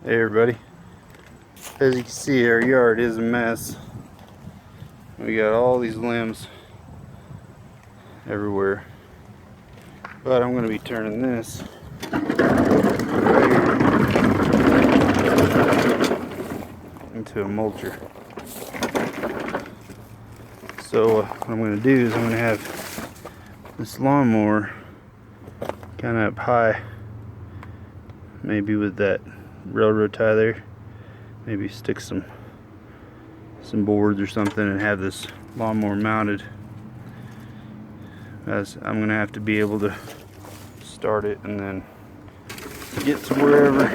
Hey everybody, as you can see, our yard is a mess. We got all these limbs everywhere, but I'm going to be turning this right here into a mulcher. So what I'm going to do is I'm going to have this lawnmower kind of up high, maybe with that railroad tie there, maybe stick some boards or something and have this lawnmower mounted, as I'm gonna have to be able to start it and then get to wherever.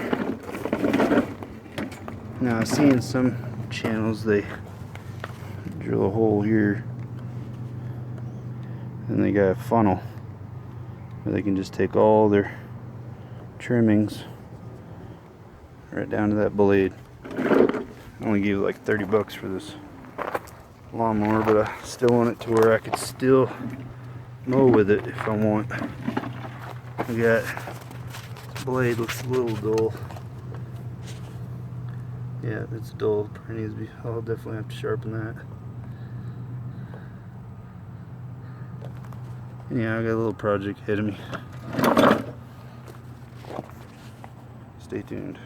Now I've seen some channels, they drill a hole here and they got a funnel where they can just take all their trimmings right down to that blade. I only gave like 30 bucks for this lawnmower, but I still want it to where I could still mow with it if I want. I got this blade, looks a little dull. Yeah, it's dull. It needs to be, I'll definitely have to sharpen that. Yeah, I got a little project ahead of me. Stay tuned.